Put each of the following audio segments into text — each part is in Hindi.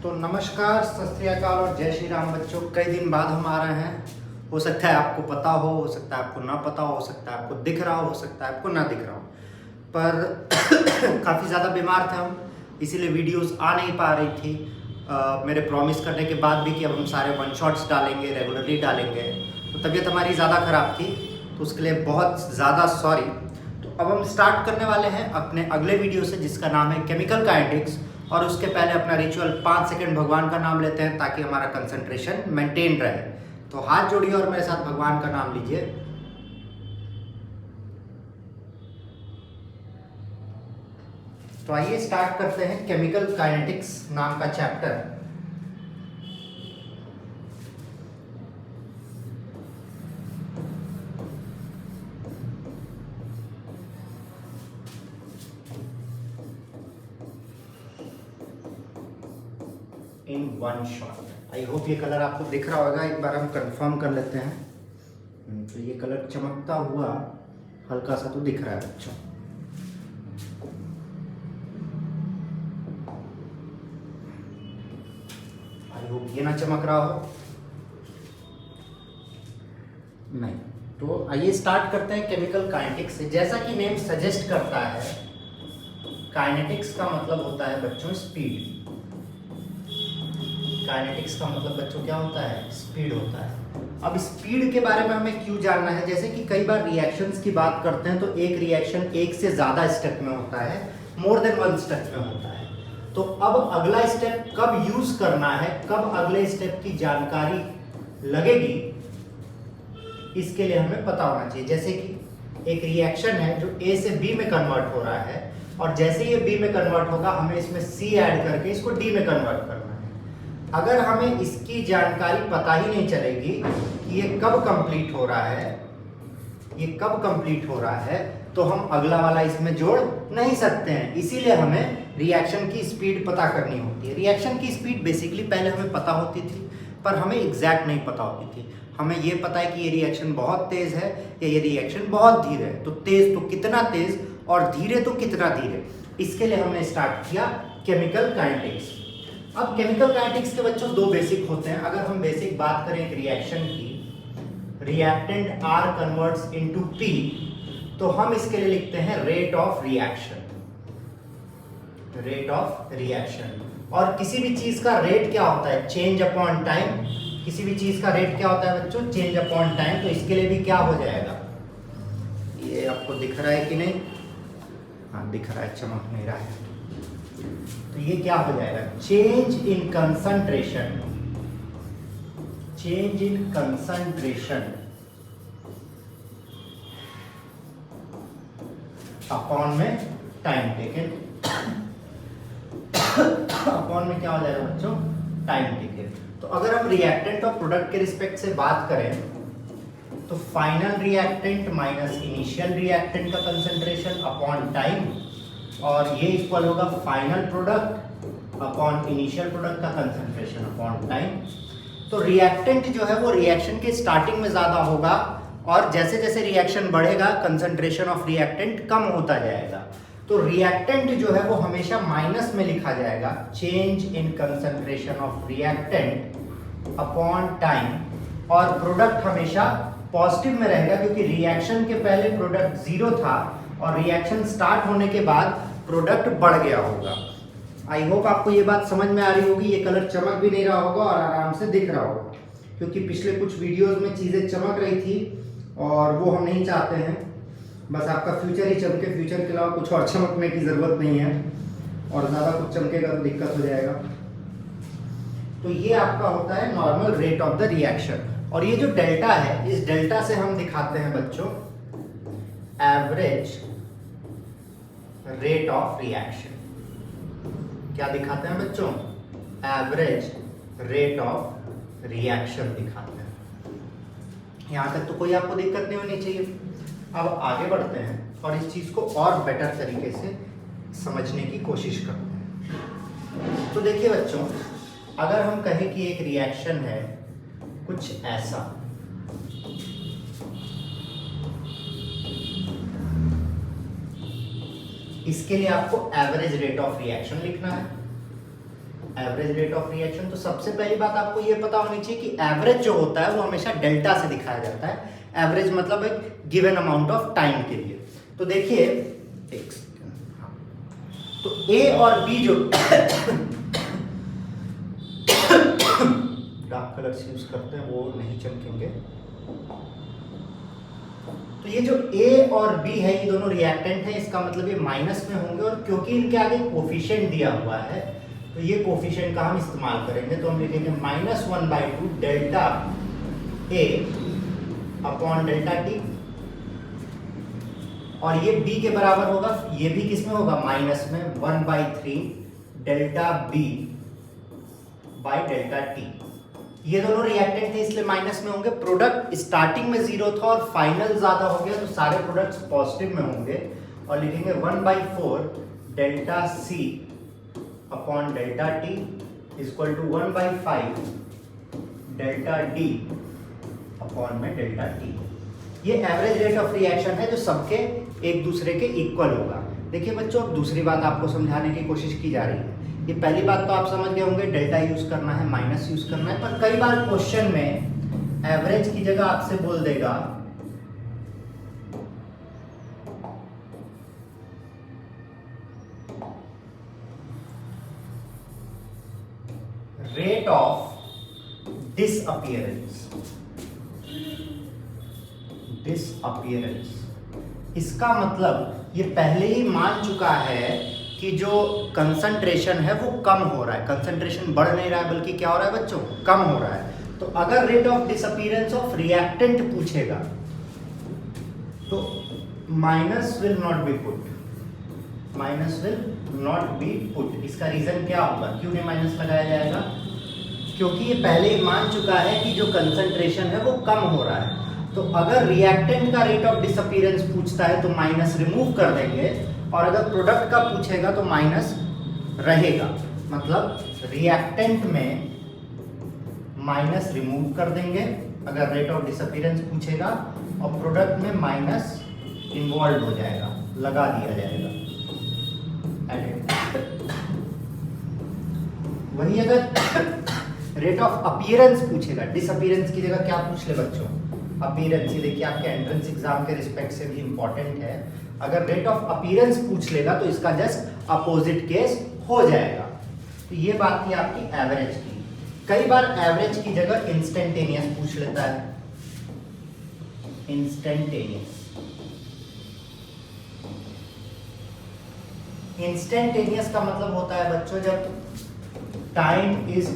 तो नमस्कार, सत श्री अकाल और जय श्री राम बच्चों। कई दिन बाद हम आ रहे हैं। हो सकता है आपको पता हो सकता है आपको ना पता हो सकता है आपको दिख रहा हो सकता है आपको ना दिख रहा हो, पर काफ़ी ज़्यादा बीमार थे हम, इसीलिए वीडियोस आ नहीं पा रही थी। मेरे प्रॉमिस करने के बाद भी कि अब हम सारे वन शॉट्स डालेंगे, रेगुलरली डालेंगे, तो तबीयत हमारी ज़्यादा ख़राब थी, तो उसके लिए बहुत ज़्यादा सॉरी। तो अब हम स्टार्ट करने वाले हैं अपने अगले वीडियो से, जिसका नाम है केमिकल काइनेटिक्स। और उसके पहले अपना रिचुअल 5 सेकंड भगवान का नाम लेते हैं ताकि हमारा कंसंट्रेशन मेंटेन रहे। तो हाथ जोड़िए और मेरे साथ भगवान का नाम लीजिए। तो आइए स्टार्ट करते हैं केमिकल काइनेटिक्स नाम का chapter. In one shot. I hope ये कलर आपको दिख रहा होगा। एक बार हम कंफर्म कर लेते हैं। तो ये कलर चमकता हुआ हल्का सा तो दिख रहा है बच्चों। आई होप ये ना चमक रहा हो। नहीं, तो आइए स्टार्ट करते हैं केमिकल काइनेटिक्स से। जैसा कि नेम सजेस्ट करता है, काइनेटिक्स का मतलब होता है बच्चों स्पीड। काइनेटिक्स का मतलब बच्चों क्या होता है? स्पीड होता है। अब स्पीड के बारे में हमें क्यों जानना है? जैसे कि कई बार रिएक्शंस की बात करते हैं तो एक रिएक्शन एक से ज़्यादा स्टेप में होता है, मोर देन वन स्टेप में होता है। तो अब अगला स्टेप कब यूज करना है, कब अगले स्टेप की जानकारी लगेगी, इसके लिए हमें पता होना चाहिए। जैसे कि एक रिएक्शन है जो ए से बी में कन्वर्ट हो रहा है, और जैसे ये बी में कन्वर्ट होगा हमें इसमें सी ऐड करके इसको डी में कन्वर्ट करना है। अगर हमें इसकी जानकारी पता ही नहीं चलेगी कि ये कब कंप्लीट हो रहा है, ये कब कंप्लीट हो रहा है, तो हम अगला वाला इसमें जोड़ नहीं सकते हैं। इसीलिए हमें रिएक्शन की स्पीड पता करनी होती है। रिएक्शन की स्पीड बेसिकली पहले हमें पता होती थी, पर हमें एग्जैक्ट नहीं पता होती थी। हमें ये पता है कि ये रिएक्शन बहुत तेज है या ये रिएक्शन बहुत धीरे है। तो तेज तो कितना तेज और धीरे तो कितना धीरे, इसके लिए हमने स्टार्ट किया केमिकल काइनेटिक्स। अब केमिकल काइनेटिक्स के बच्चों दो बेसिक होते हैं। अगर हम बेसिक बात करें एक रिएक्शन की, reactant are converts into P, तो हम इसके लिए लिखते हैं rate of reaction. Rate of reaction. और किसी भी चीज का रेट क्या होता है? Change upon time. किसी भी चीज का रेट क्या होता है बच्चों? Change upon time. तो इसके लिए भी क्या हो जाएगा? ये आपको दिख रहा है कि नहीं? हाँ दिख रहा है, चमक नहीं रहा है। तो ये क्या हो जाएगा? Change in concentration. Change in concentration upon में टाइम टेकन। अपॉन में क्या हो जाएगा बच्चों? Time taken. तो अगर हम रिएक्टेंट और प्रोडक्ट के रिस्पेक्ट से बात करें तो final reactant minus initial reactant का कंसंट्रेशन अपॉन टाइम, और ये इक्वल होगा final product upon initial product का कंसंट्रेशन अपॉन टाइम। तो रिएक्टेंट जो है वो रिएक्शन के स्टार्टिंग में ज़्यादा होगा, और जैसे जैसे रिएक्शन बढ़ेगा कंसंट्रेशन ऑफ रिएक्टेंट कम होता जाएगा। तो रिएक्टेंट जो है वो हमेशा माइनस में लिखा जाएगा, change in concentration of reactant upon time, और प्रोडक्ट हमेशा पॉजिटिव में रहेगा, क्योंकि रिएक्शन के पहले प्रोडक्ट जीरो था और रिएक्शन स्टार्ट होने के बाद प्रोडक्ट बढ़ गया होगा। आई होप आपको ये बात समझ में आ रही होगी। ये कलर चमक भी नहीं रहा होगा और आराम से दिख रहा होगा, क्योंकि पिछले कुछ वीडियोस में चीज़ें चमक रही थी और वो हम नहीं चाहते हैं। बस आपका फ्यूचर ही चमके, फ्यूचर के अलावा कुछ और चमकने की ज़रूरत नहीं है, और ज़्यादा कुछ चमकेगा तो दिक्कत हो जाएगा। तो ये आपका होता है normal rate of the reaction. और ये जो डेल्टा है, इस डेल्टा से हम दिखाते हैं बच्चों एवरेज रेट ऑफ रिएक्शन। क्या दिखाते हैं बच्चों? एवरेज रेट ऑफ रिएक्शन दिखाते हैं। यहां तक तो कोई आपको दिक्कत नहीं होनी चाहिए। अब आगे बढ़ते हैं और इस चीज को और बेटर तरीके से समझने की कोशिश करते हैं। तो देखिए बच्चों, अगर हम कहें कि एक रिएक्शन है कुछ ऐसा, इसके लिए आपको एवरेज रेट ऑफ रिएक्शन लिखना है। Average rate of reaction. तो सबसे पहली बात आपको ये पता होनी चाहिए कि एवरेज जो होता है वो हमेशा डेल्टा से दिखाया जाता है। एवरेज मतलब एक गिवन अमाउंट ऑफ टाइम के लिए। तो देखिए तो ए और बी जो डार्क कलर्स यूज करते हैं वो नहीं चमकेंगे। तो ये जो ए और बी है ये दोनों रिएक्टेंट हैं, इसका मतलब ये माइनस में होंगे, और क्योंकि इनके आगे कोफिशिएंट दिया हुआ है तो ये कोफिशिएंट का हम इस्तेमाल करेंगे। तो हम लिखेंगे -1/2 delta A upon delta T, और ये b के बराबर होगा, ये भी किस में होगा, माइनस में, 1/3 delta b by delta T. ये दोनों रिएक्टेंट थे इसलिए माइनस में होंगे। प्रोडक्ट स्टार्टिंग में 0 था और फाइनल ज्यादा हो गया तो सारे प्रोडक्ट्स पॉजिटिव में होंगे, और लिखेंगे 1/4 delta c upon delta T equal to 1/5 delta d upon में डेल्टा टी। ये एवरेज रेट ऑफ रिएक्शन है जो सबके एक दूसरे के इक्वल होगा। देखिए बच्चों, अब दूसरी बात आपको समझाने की कोशिश की जा रही है। ये पहली बात तो आप समझ गए होंगे, डेल्टा यूज करना है, माइनस यूज करना है, पर कई बार क्वेश्चन में एवरेज की जगह आपसे बोल देगा रेट ऑफ डिसअपीयरेंस। इसका मतलब ये पहले ही मान चुका है कि जो कंसंट्रेशन है वो कम हो रहा है। कंसंट्रेशन बढ़ नहीं रहा है बल्कि क्या हो रहा है बच्चों, कम हो रहा है। तो अगर rate of disappearance of reactant पूछेगा तो minus will not be put. इसका रीजन क्या होगा, क्यों नहीं माइनस लगाया जाएगा? क्योंकि ये पहले ही मान चुका है कि जो कंसंट्रेशन है वो कम हो रहा है। तो अगर रिएक्टेंट का रेट ऑफ डिसअपीयरेंस पूछता है तो माइनस रिमूव कर देंगे, और अगर प्रोडक्ट का पूछेगा तो माइनस रहेगा। मतलब रिएक्टेंट में माइनस रिमूव कर देंगे अगर रेट ऑफ डिसअपीयरेंस पूछेगा, और प्रोडक्ट में माइनस इन्वॉल्व हो जाएगा, लगा दिया जाएगा। वही अगर रेट ऑफ अपीयरेंस पूछेगा, डिसअपीयरेंस की जगह क्या पूछ ले बच्चों, अपीयरेंस। ये देखिए आपके एंट्रेंस एग्जाम के रिस्पेक्ट से भी इंपॉर्टेंट है। अगर रेट ऑफ अपीयरेंस पूछ लेगा तो इसका जस्ट अपोजिट केस हो जाएगा। तो ये बात थी आपकी एवरेज की। कई बार एवरेज की जगह इंस्टेंटेनियस पूछ लेता है। इंस्टेंटेनियस का मतलब होता है बच्चों जब time is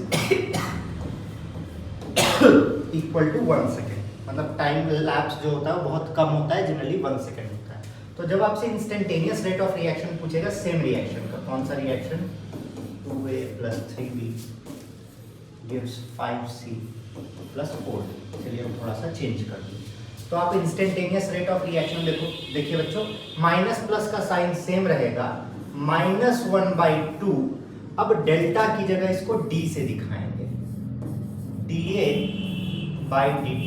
equal to 1 second, मतलब टाइम लैप्स जो होता है वो बहुत कम होता है, जनरली 1 सेकेंड होता है। तो जब आपसे इंस्टेंटेनियस रेट ऑफ रिएक्शन पूछेगा सेम रिएक्शन का, कौन सा reaction, 2a + 3b gives 5c + 4। चलिए हम थोड़ा सा चेंज कर दें। तो आप इंस्टेंटेनियस रेट ऑफ रिएक्शन देखिए बच्चों, माइनस प्लस का साइन सेम रहेगा, -1/2। अब डेल्टा की जगह इसको d से दिखाएंगे, dA/dt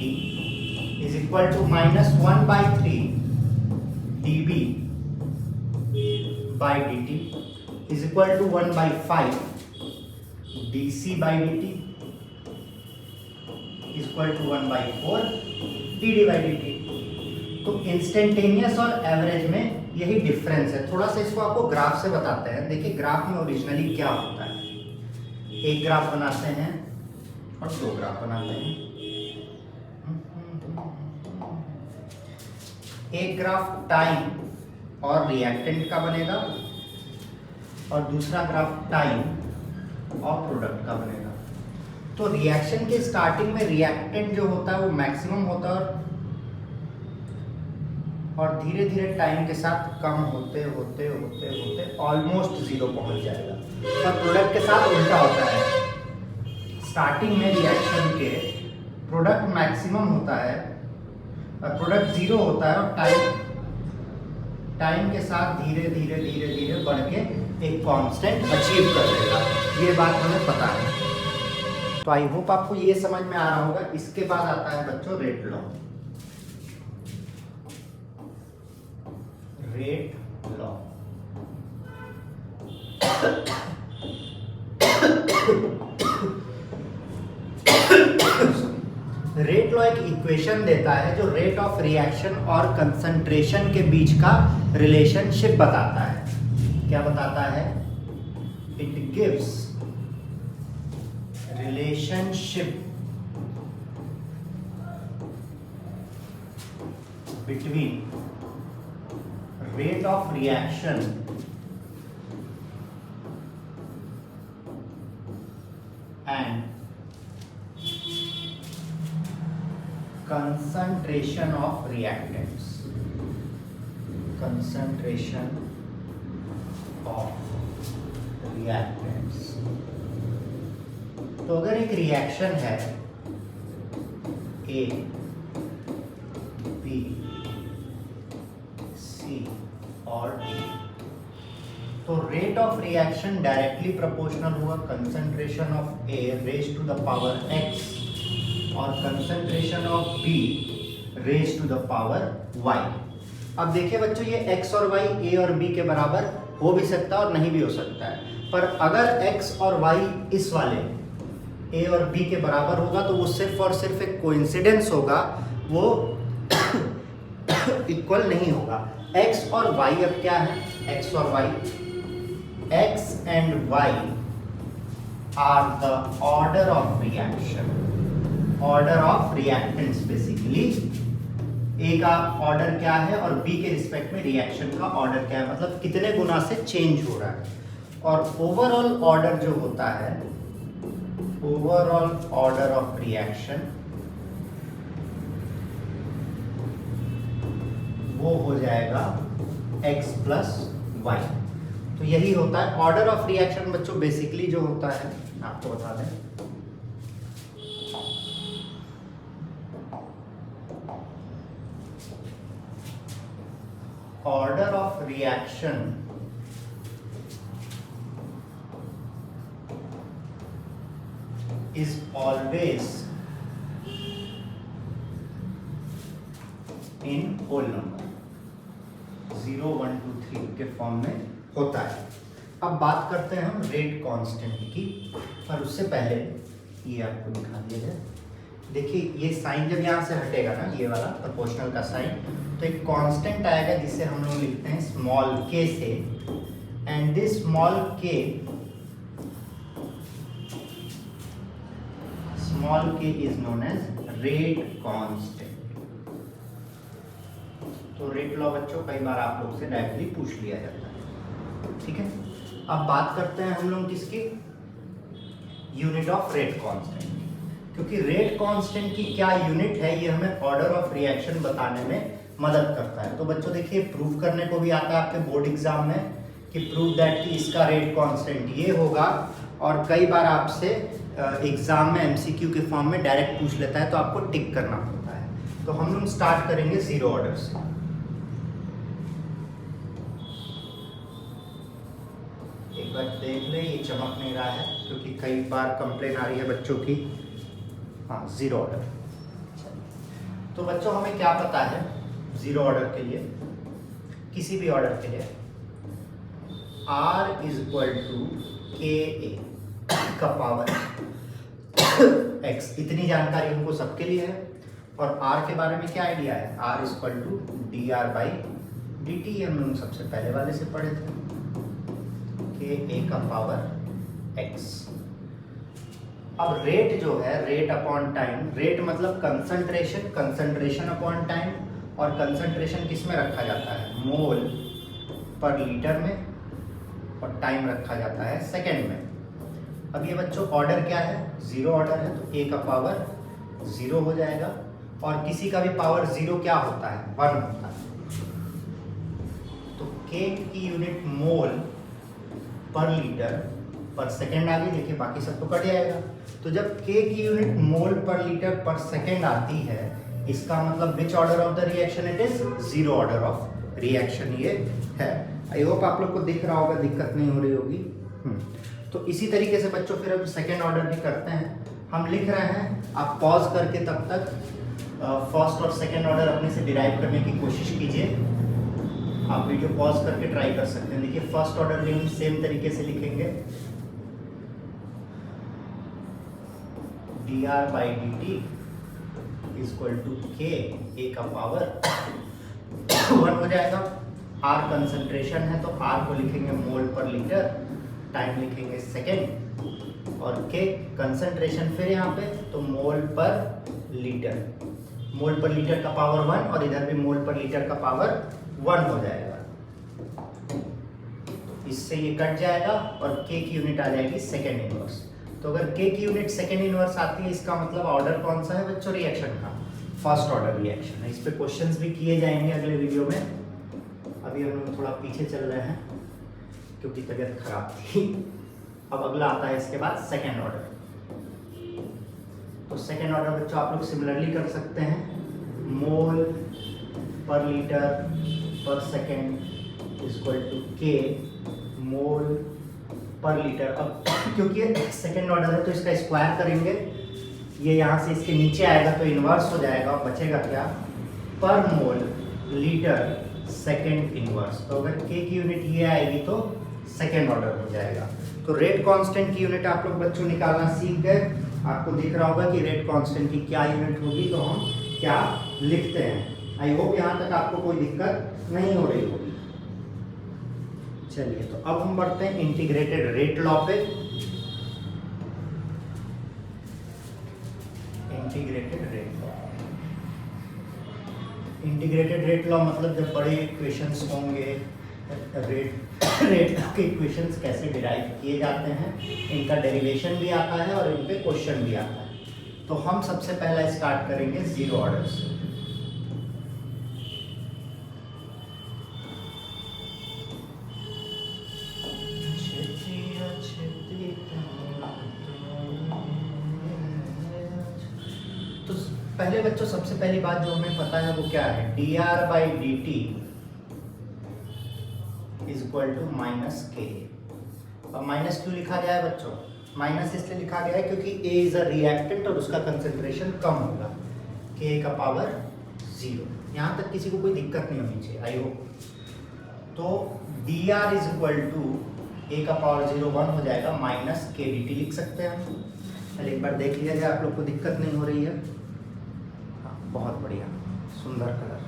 is equal to -1/3 dB/dt is equal to 1/5 dC/dt is equal to 1/4 dD/dt। तो इंस्टेंटेनियस और एवरेज में यही डिफरेंस है। थोड़ा सा इसको आपको ग्राफ से बताते हैं। देखिए ग्राफ में ओरिजिनली क्या होता है, एक ग्राफ बनाते हैं और 2 ग्राफ बनाते हैं। एक ग्राफ टाइम और रिएक्टेंट का बनेगा और दूसरा ग्राफ टाइम और प्रोडक्ट का बनेगा। तो रिएक्शन के स्टार्टिंग में रिएक्टेंट जो होता है वो मैक्सिमम होता है और धीरे धीरे टाइम के साथ कम होते होते होते होते ऑलमोस्ट 0 पहुंच जाएगा। और प्रोडक्ट के साथ उल्टा होता है, स्टार्टिंग में रिएक्शन के प्रोडक्ट मैक्सिमम होता है और प्रोडक्ट 0 होता है, और टाइम के साथ धीरे धीरे धीरे धीरे बढ़ के एक कांस्टेंट अचीव कर लेगा। ये बात हमें पता है। तो आई होप आपको ये समझ में आ रहा होगा। इसके बाद आता है बच्चों rate law. Rate law rate law एक इक्वेशन देता है जो रेट ऑफ रिएक्शन और कंसंट्रेशन के बीच का रिलेशनशिप बताता है। क्या बताता है? It gives relationship between rate of reaction and concentration of reactants, concentration of reactants। तो अगर एक रिएक्शन है A, B, C और D, तो rate of reaction directly proportional होगा concentration of A raise to the power X और concentration of B raise to the power Y। अब देखिए बच्चों, ये X और Y A और B के बराबर हो भी सकता है और नहीं भी हो सकता है, पर अगर X और Y इस वाले A और B के बराबर होगा तो वो सिर्फ और सिर्फ एक कोइंसिडेंस होगा, वो इक्वल नहीं होगा। X और Y अब क्या है? X और Y, X and Y are the order of reaction, order of reactants. Basically A का ऑर्डर क्या है और बी के रिस्पेक्ट में रिएक्शन का ऑर्डर क्या है, मतलब कितने गुना से चेंज हो रहा है। और ओवरऑल ऑर्डर जो होता है, ओवरऑल ऑर्डर ऑफ रिएक्शन, वो हो जाएगा x प्लस वाई। तो यही होता है ऑर्डर ऑफ रिएक्शन बच्चों। बेसिकली जो होता है, आपको बता दें, order of reaction is always in whole number, 0 1 2 3 के फॉर्म में होता है। अब बात करते हैं हम रेट कांस्टेंट की, पर उससे पहले ये आपको दिखा दिया जाए। देखिए ये साइन जब यहाँ से हटेगा ना, ये वाला प्रोपोर्शनल का साइन, तो एक कांस्टेंट आएगा जिसे हम लोग लिखते हैं स्मॉल के से, and this small k is known as rate constant. तो रेट लॉ बच्चों कई बार आप लोग से डायरेक्टली पूछ लिया जाता है, ठीक है। अब बात करते हैं हम लोग किसकी? Unit of rate constant. क्योंकि रेट कांस्टेंट की क्या यूनिट है, ये हमें ऑर्डर ऑफ रिएक्शन बताने में मदद करता है। तो बच्चों देखिए, प्रूव करने को भी आता है आपके बोर्ड एग्जाम में कि प्रूव दैट कि इसका रेट कांस्टेंट ये होगा, और कई बार आपसे एग्जाम में एमसीक्यू के फॉर्म में डायरेक्ट पूछ लेता है, तो आपको टिक करना पड़ता है। तो हम लोग स्टार्ट करेंगे जीरो ऑर्डर से। एक बार देख ले, ये चमक नहीं रहा है क्योंकि कई बार कंप्लेन आ रही है बच्चों की। हाँ, जीरो ऑर्डर। तो बच्चों हमें क्या पता है जीरो ऑर्डर के लिए, किसी भी ऑर्डर के लिए R इज इक्वल टू के ए का पावर x। इतनी जानकारी हमको सबके लिए है। और R के बारे में क्या आइडिया है? R is equal to D R by D T, हम लोग सबसे पहले वाले से पढ़े थे, के ए का पावर x। अब रेट जो है, रेट अपॉन टाइम, रेट मतलब कंसंट्रेशन, कंसंट्रेशन अपॉन टाइम, और कंसंट्रेशन किस में रखा जाता है? मोल पर लीटर में, और टाइम रखा जाता है सेकंड में। अब ये बच्चों ऑर्डर क्या है? जीरो ऑर्डर है, तो ए का पावर जीरो हो जाएगा, और किसी का भी पावर जीरो क्या होता है? 1 होता है। तो के की यूनिट मोल पर लीटर पर सेकेंड आ गई। देखिए बाकी सब तो कट जाएगा। तो जब के की यूनिट मोल पर लीटर पर सेकेंड आती है, इसका मतलब which order of the reaction it is? Zero order of reaction ये है। आई होप आप लोग को दिख रहा होगा, दिक्कत नहीं हो रही होगी। तो इसी तरीके से बच्चों फिर अब सेकेंड ऑर्डर भी करते हैं। हम लिख रहे हैं, आप पॉज करके तब तक फर्स्ट और सेकेंड ऑर्डर अपने से डिराइव करने की कोशिश कीजिए। आप वीडियो पॉज करके ट्राई कर सकते हैं। देखिए फर्स्ट ऑर्डर भी हम सेम तरीके से लिखेंगे। dr/dt equal to k a का पावर 1 हो जाएगा। r कंसंट्रेशन है तो r को लिखेंगे मोल पर लीटर, टाइम लिखेंगे सेकेंड, और k कंसंट्रेशन फिर यहाँ पे तो मोल पर लीटर, मोल पर लीटर का पावर 1 और इधर भी मोल पर लीटर का पावर 1 हो जाएगा। इससे ये कट जाएगा और k की यूनिट आ जाएगी सेकेंड इनवर्स। तो अगर k की यूनिट सेकेंड इनवर्स आती है इसका मतलब ऑर्डर कौन सा है बच्चों? रिएक्शन का फर्स्ट ऑर्डर रिएक्शन है। इस पे क्वेश्चंस भी किए जाएंगे अगले वीडियो में। अभी हम लोग थोड़ा पीछे चल रहे हैं क्योंकि तबीयत खराब थी। अब अगला आता है इसके बाद सेकेंड ऑर्डर। तो सेकेंड ऑर्डर बच्चों आप लोग सिमिलरली कर सकते हैं, मोल पर लीटर पर सेकेंड इक्वल टू k मोल पर लीटर। अब क्योंकि सेकेंड ऑर्डर है तो इसका स्क्वायर करेंगे, ये यहाँ से इसके नीचे आएगा तो इन्वर्स हो जाएगा, बचेगा क्या? पर मोल लीटर सेकेंड इन्वर्स। तो अगर k की यूनिट ये आएगी तो सेकेंड ऑर्डर हो जाएगा। तो रेट कांस्टेंट की यूनिट आप लोग बच्चों निकालना सीख गए। आपको दिख रहा होगा कि रेट कांस्टेंट की क्या यूनिट होगी, तो हम क्या लिखते हैं। आई होप यहाँ तक आपको कोई दिक्कत नहीं हो रही होगी। चलिए तो अब हम बढ़ते हैं इंटीग्रेटेड रेट लॉ पे। Integrated rate law, integrated rate law मतलब जब बड़े इक्वेशंस होंगे, रेट के इक्वेशंस कैसे डिराइव किए जाते हैं, इनका डेरिवेशन भी आता है और इन पे क्वेश्चन भी आता है। तो हम सबसे पहला स्टार्ट करेंगे जीरो ऑर्डर से। तो पहले बच्चों सबसे पहली बात जो हमें पता है वो क्या है? dr/dt is equal to minus के। अब माइनस क्यों लिखा गया है बच्चों? माइनस इसलिए लिखा गया है क्योंकि A इज अ रिएक्टेंट और उसका कंसंट्रेशन कम होगा, K का पावर 0। यहाँ तक किसी को कोई दिक्कत नहीं होनी चाहिए, आई होप। तो dr is equal to A का पावर 0 1 हो जाएगा, माइनस के dt लिख सकते हैं हम। पहले एक बार देख लिया जाए, आप लोग को दिक्कत नहीं हो रही है? हाँ, बहुत बढ़िया, सुंदर कलर।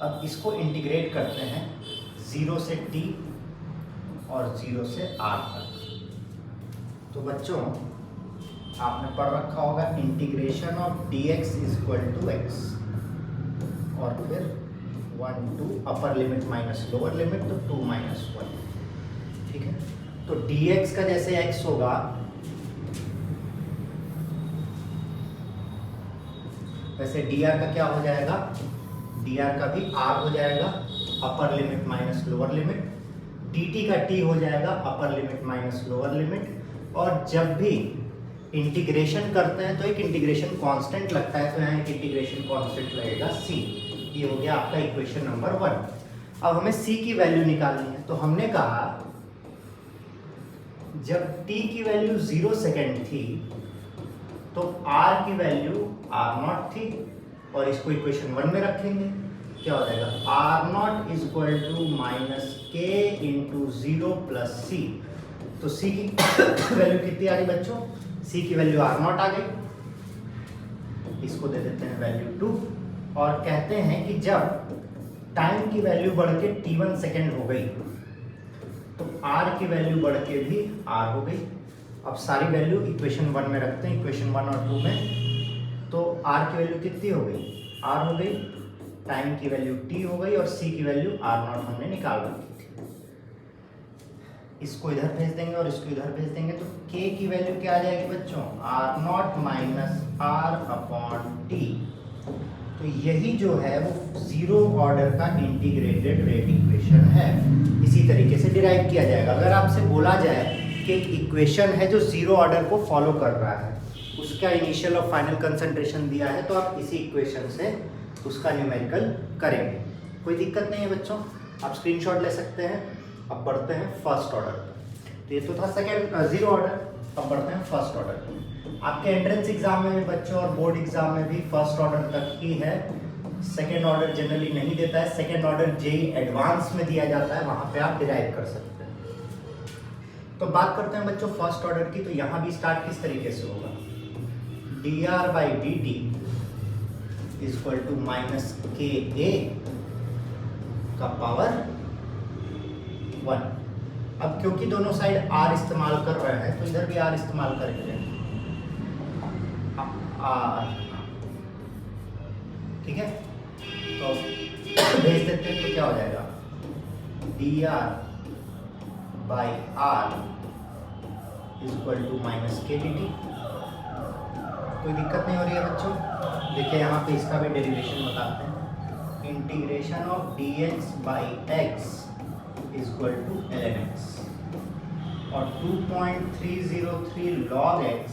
अब इसको इंटीग्रेट करते हैं 0 से t और 0 से r तक। तो बच्चों आपने पढ़ रखा होगा integration of dx is equal to x और फिर 1 to upper limit minus lower limit, तो 2 माइनस 1। ठीक है, तो dx का जैसे x होगा वैसे dr का क्या हो जाएगा? dr का भी r हो जाएगा, अपर limit minus lower limit. dt का t हो जाएगा, अपर लिमिट माइनस लोअर लिमिट। और जब भी इंटीग्रेशन करते हैं तो एक इंटीग्रेशन कांस्टेंट लगता है, तो यहाँ एक इंटीग्रेशन कांस्टेंट लगेगा c। ये हो गया आपका इक्वेशन नंबर 1। अब हमें c की वैल्यू निकालनी है। तो हमने कहा जब t की वैल्यू 0 सेकेंड थी तो r की वैल्यू r0 थी, और इसको इक्वेशन 1 में रखेंगे। क्या हो जाएगा? r0 is equal to minus k into 0 plus c। तो c की वैल्यू कितनी आ रही बच्चों? c की वैल्यू r0 आ गई, इसको दे देते हैं वैल्यू 2 और कहते हैं कि जब टाइम की वैल्यू बढ़ के t1 सेकेंड हो गई तो r की वैल्यू बढ़ के भी r हो गई। अब सारी वैल्यू इक्वेशन 1 में रखते हैं, इक्वेशन 1 और 2 में। तो r की वैल्यू कितनी हो गई? r हो गई, टाइम की वैल्यू t हो गई और c की वैल्यू r0 हमने निकाल रखी थी। इसको इधर भेज देंगे और इसको इधर भेज देंगे, तो k की वैल्यू क्या आ जाएगी बच्चों? r0 minus r upon t। तो यही जो है वो जीरो ऑर्डर का इंटीग्रेटेड रेट इक्वेशन है। इसी तरीके से डिराइव किया जाएगा। अगर आपसे बोला जाए कि एक इक्वेशन है जो जीरो ऑर्डर को फॉलो कर रहा है, उसका इनिशियल और फाइनल कंसंट्रेशन दिया है, तो आप इसी इक्वेशन से उसका न्यूमेरिकल करेंगे। कोई दिक्कत नहीं है बच्चों, आप स्क्रीनशॉट ले सकते हैं। अब बढ़ते हैं फर्स्ट ऑर्डर पर। तो ये तो था सेकेंड जीरो ऑर्डर, अब बढ़ते हैं फर्स्ट ऑर्डर पर। आपके एंट्रेंस एग्जाम में भी बच्चों और बोर्ड एग्जाम में भी फर्स्ट ऑर्डर तक ही है। सेकेंड ऑर्डर जनरली नहीं देता है, सेकेंड ऑर्डर जेई एडवांस में दिया जाता है, वहाँ पे आप डिराइव कर सकते हैं। तो बात करते हैं बच्चों फर्स्ट ऑर्डर की। तो यहाँ भी स्टार्ट किस तरीके से होगा, dr by D T is equal to minus K A का पावर 1। अब क्योंकि दोनों साइड r इस्तेमाल कर रहे हैं तो इधर भी r इस्तेमाल करेंगे, r, ठीक है। तो भेज देते हैं तो क्या हो जाएगा, dr by r is equal to minus K D T. कोई दिक्कत नहीं हो रही है बच्चों। देखिए यहाँ पे इसका भी डेरिवेशन बताते हैं, integration of dx by x is equal to ln x, और 2.303 log x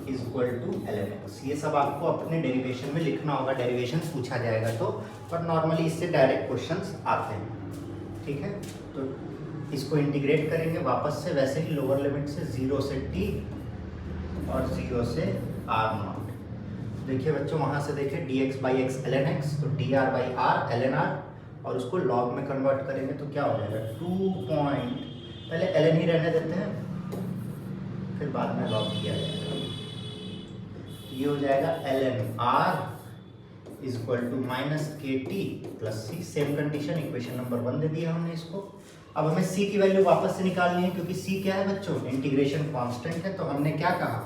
is equal to ln x। ये सब आपको अपने डेरिवेशन में लिखना होगा, डेरिवेशन पूछा जाएगा तो, पर नॉर्मली इससे डायरेक्ट क्वेश्चंस आते हैं, ठीक है। तो इसको इंटीग्रेट करेंगे वापस से वैसे ही लोअर लिमिट से 0 से t और 0 से r0। देखिए बच्चों वहाँ से देखिए dx by x ln x, तो dr by r ln r, और उसको log में कन्वर्ट करेंगे तो क्या हो जाएगा 2. पहले ln ही रहने देते हैं, फिर बाद में log किया जाएगा। ये हो जाएगा ln r is equal to minus K T plus C. Same condition, equation number 1 दे दिया हमने इसको। अब हमें c की वैल्यू वापस से निकालनी है, क्योंकि c क्या है बच्चों, इंटीग्रेशन कांस्टेंट है। तो हमने क्या कहा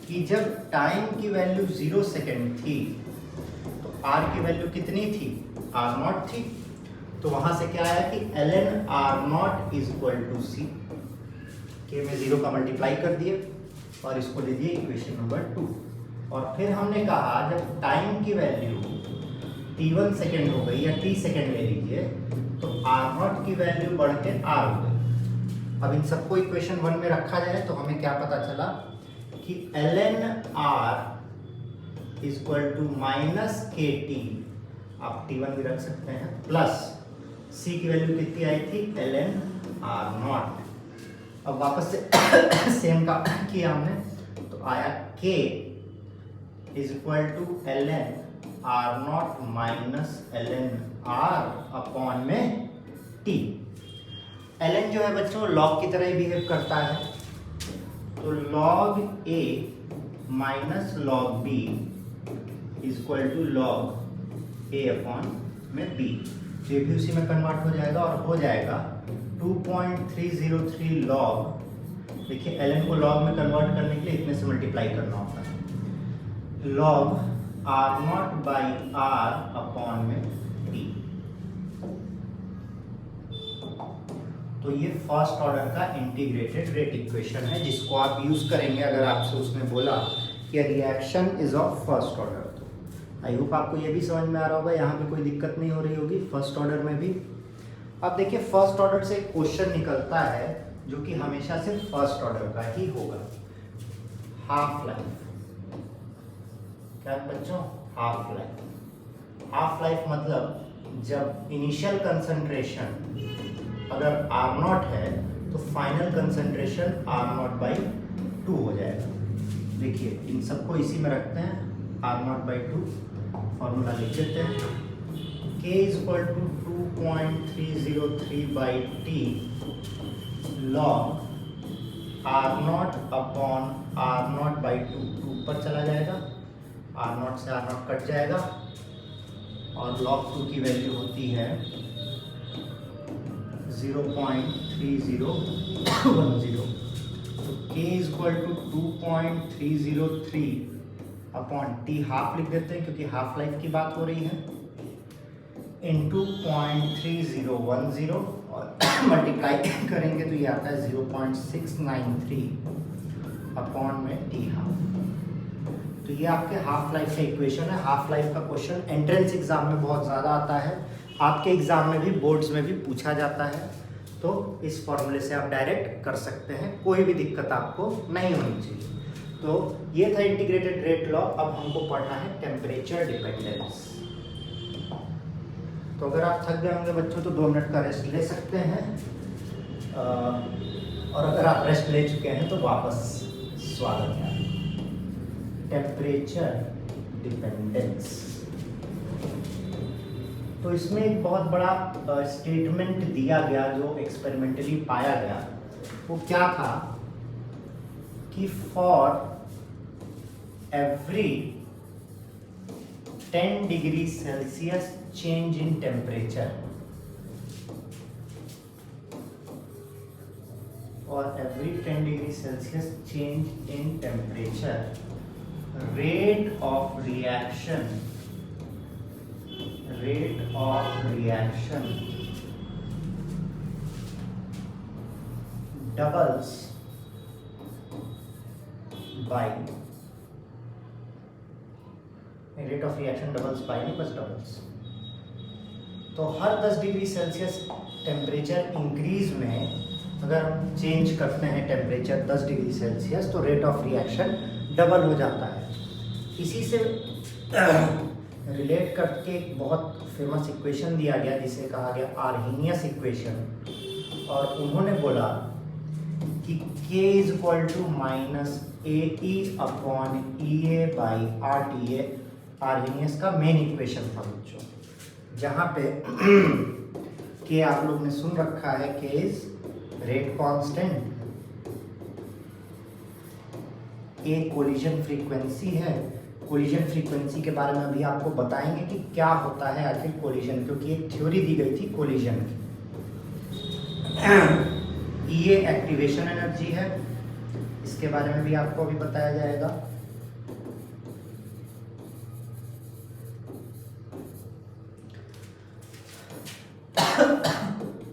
कि जब टाइम की वैल्यू 0 सेकेंड थी तो r की वैल्यू कितनी थी, r0 थी। तो वहां से क्या आया कि ln r0 is equal to C, के में 0 का मल्टीप्लाई कर दिए और इसको दे दिए इक्वेशन नंबर 2। और फिर हमने कहा जब टाइम की वैल्यू t1 सेकेंड हो गई या t सेकेंड ले लीजिए तो r0 की वैल्यू बढ़ के r हो गई। अब इन सबको इक्वेशन 1 में रखा जाए तो हमें क्या पता चला कि ln r is equal to minus K T, आप t1 भी रख सकते हैं, प्लस c की वैल्यू कितनी आई थी ln r0। अब वापस से सेम का किया हमने तो आया k is equal to ln r0 minus ln r upon में t। ln जो है बच्चों log की तरह ही बिहेव करता है, तो log a minus log b is equal to log a upon में b। ये भी उसी में कन्वर्ट हो जाएगा और हो जाएगा 2.303 log। देखिए ln को log में कन्वर्ट करने के लिए इतने से मल्टीप्लाई करना होता है, log r0 by r upon में t। तो ये फर्स्ट ऑर्डर का इंटीग्रेटेड रेट इक्वेशन है, जिसको आप यूज करेंगे अगर आपसे उसने बोला कि reaction is of first order. तो आई होप आपको ये भी समझ में आ रहा होगा, यहाँ पे कोई दिक्कत नहीं हो रही होगी फर्स्ट ऑर्डर में भी। अब देखिए फर्स्ट ऑर्डर से एक क्वेश्चन निकलता है जो कि हमेशा सिर्फ फर्स्ट ऑर्डर का ही होगा, हाफ लाइफ। क्या बच्चों, हाफ लाइफ। हाफ लाइफ मतलब जब इनिशियल कंसंट्रेशन अगर R0 है तो फाइनल कंसंट्रेशन R0 बाई 2 हो जाएगा। देखिए इन सबको इसी में रखते हैं, R0 बाई 2 फॉर्मूला लिख देते हैं, K is equal to 2.303 by T log R0 upon R0 by 2 ऊपर चला जाएगा, R0 से R0 कट जाएगा और log 2 की वैल्यू होती है 0.3010। तो k is equal to 2.303 upon t half लिख देते हैं क्योंकि हाफ लाइफ की बात हो रही है, इंटू 0.3010 और मल्टीप्लाई करेंगे तो ये आता है 0.693 अपॉन में t हाफ। तो ये आपके हाफ लाइफ का इक्वेशन है। हाफ लाइफ का क्वेश्चन एंट्रेंस एग्जाम में बहुत ज़्यादा आता है, आपके एग्जाम में भी, बोर्ड्स में भी पूछा जाता है। तो इस फॉर्मूले से आप डायरेक्ट कर सकते हैं, कोई भी दिक्कत आपको नहीं होनी चाहिए। तो ये था इंटीग्रेटेड रेट लॉ। अब हमको पढ़ना है टेम्परेचर डिपेंडेंस। तो अगर आप थक गए होंगे बच्चों तो 2 मिनट का रेस्ट ले सकते हैं, और अगर आप रेस्ट ले चुके हैं तो वापस स्वागत है। टेम्परेचर डिपेंडेंस तो इसमें एक बहुत बड़ा स्टेटमेंट दिया गया जो एक्सपेरिमेंटली पाया गया, वो क्या था कि for every 10 degree Celsius change in temperature, और every 10 degree Celsius change in temperature, rate of reaction doubles by rate of reaction doubles by नहीं बस doubles। तो हर 10 डिग्री सेल्सियस टेम्परेचर इंक्रीज में अगर हम चेंज करते हैं टेम्परेचर 10 डिग्री सेल्सियस तो रेट ऑफ रिएक्शन डबल हो जाता है। इसी से रिलेट करके एक बहुत फेमस इक्वेशन दिया गया जिसे कहा गया आर्हेनियस इक्वेशन, और उन्होंने बोला कि K is equal to minus AE upon EA by RTA Arrhenius का मेन इक्वेशन था बच्चों, जहाँ पे K आप लोग ने सुन रखा है, K is rate constant, A collision frequency है। कोलिजन फ्रीक्वेंसी के बारे में अभी आपको बताएंगे कि क्या होता है आखिर कोलिजन, क्योंकि एक थ्योरी दी गई थी कोलिजन की। ये एक्टिवेशन एनर्जी है, इसके बारे में भी आपको अभी बताया जाएगा।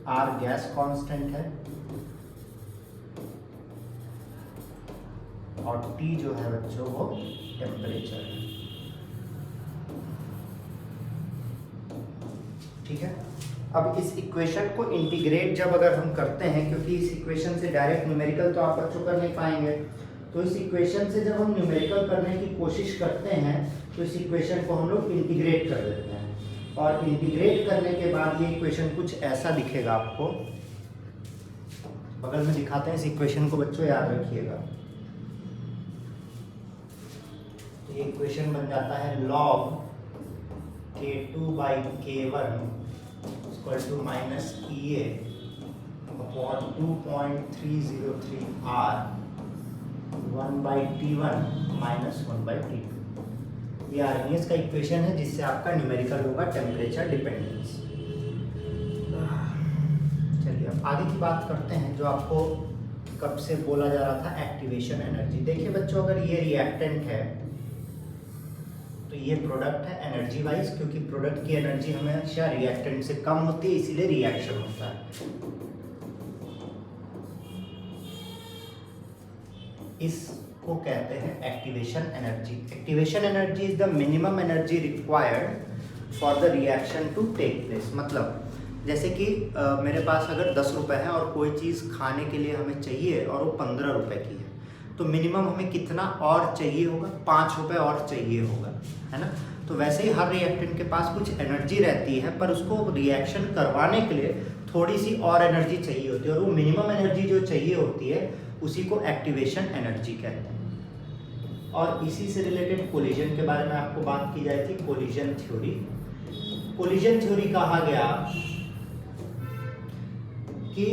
आर गैस कांस्टेंट है और T जो है बच्चों वो टेम्परेचर है। ठीक है, अब इस इक्वेशन को इंटीग्रेट जब अगर हम करते हैं, क्योंकि इस इक्वेशन से डायरेक्ट न्यूमेरिकल तो आप बच्चों कर नहीं पाएंगे, तो इस इक्वेशन से जब हम न्यूमेरिकल करने की कोशिश करते हैं तो इस इक्वेशन को हम लोग इंटीग्रेट कर देते हैं, और इंटीग्रेट करने के बाद ये इक्वेशन कुछ ऐसा दिखेगा आपको। बगल में दिखाते हैं, इस इक्वेशन को बच्चों याद रखिएगा। ये इक्वेशन बन जाता है log K2 by K1 equal to minus EA upon 2.303 R 1 by T1 minus 1 by T2। ये आर्हेनियस का इक्वेशन है जिससे आपका न्यूमेरिकल होगा टेम्परेचर डिपेंडेंस। चलिए अब आगे की बात करते हैं, जो आपको कब से बोला जा रहा था एक्टिवेशन एनर्जी। देखिए बच्चों, अगर ये रिएक्टेंट है तो ये प्रोडक्ट है एनर्जी वाइज, क्योंकि प्रोडक्ट की एनर्जी हमेशा रिएक्टेंट से कम होती है, इसीलिए रिएक्शन होता है। इसको कहते हैं activation energy. Activation energy is the minimum energy required for the reaction to take place. मतलब जैसे कि मेरे पास अगर 10 रुपए है और कोई चीज़ खाने के लिए हमें चाहिए और वो 15 रुपए की है, तो मिनिमम हमें कितना और चाहिए होगा, 5 रुपए और चाहिए होगा, है ना। तो वैसे ही हर रिएक्टेंट के पास कुछ एनर्जी रहती है, पर उसको रिएक्शन करवाने के लिए थोड़ी सी और एनर्जी चाहिए होती है, और वो मिनिमम एनर्जी जो चाहिए होती है उसी को एक्टिवेशन एनर्जी कहते हैं। और इसी से रिलेटेड कोलिजन के बारे में आपको बात की जाए थी, कोलिजन थ्योरी। कोलिजन थ्योरी कहा गया कि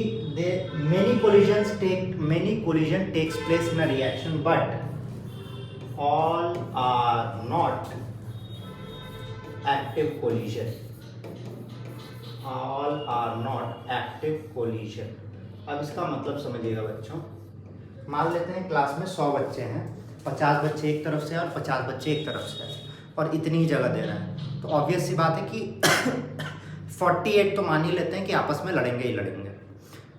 many collision takes place in a reaction, but all are not active collision. All are not active collision. अब इसका मतलब समझिएगा बच्चों। मान लेते हैं क्लास में 100 बच्चे हैं, 50 बच्चे एक तरफ से और 50 बच्चे एक तरफ से, और इतनी ही जगह दे रहे हैं, तो ऑब्वियस सी बात है कि 48 तो मान ही लेते हैं कि आपस में लड़ेंगे ही लड़ेंगे।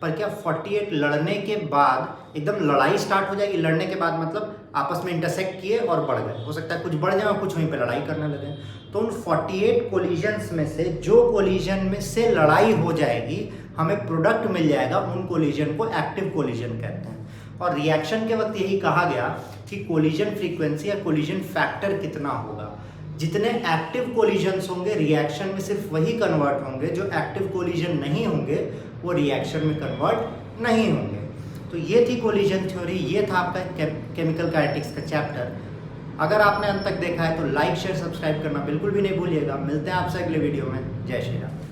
पर क्या 48 लड़ने के बाद एकदम लड़ाई स्टार्ट हो जाएगी? लड़ने के बाद मतलब आपस में इंटरसेक्ट किए और बढ़ गए, हो सकता है कुछ बढ़ जाए और कुछ वहीं पे लड़ाई करने लगे। तो उन 48 कोलिजन्स में से जो कोलिजन में से लड़ाई हो जाएगी, हमें प्रोडक्ट मिल जाएगा, उन कोलिजन को एक्टिव कोलिजन कहते हैं। और रिएक्शन के वक्त यही कहा गया कि कोलिजन फ्रीक्वेंसी या कोलिजन फैक्टर कितना होगा। जितने एक्टिव कोलिजन्स होंगे रिएक्शन में सिर्फ वही कन्वर्ट होंगे, जो एक्टिव कोलिजन नहीं होंगे वो रिएक्शन में कन्वर्ट नहीं होंगे। तो ये थी कोलिजन थ्योरी, ये था आपका केमिकल काइनेटिक्स का चैप्टर। अगर आपने अंत तक देखा है तो लाइक शेयर सब्सक्राइब करना बिल्कुल भी नहीं भूलिएगा। मिलते हैं आपसे अगले वीडियो में। जय श्री राम।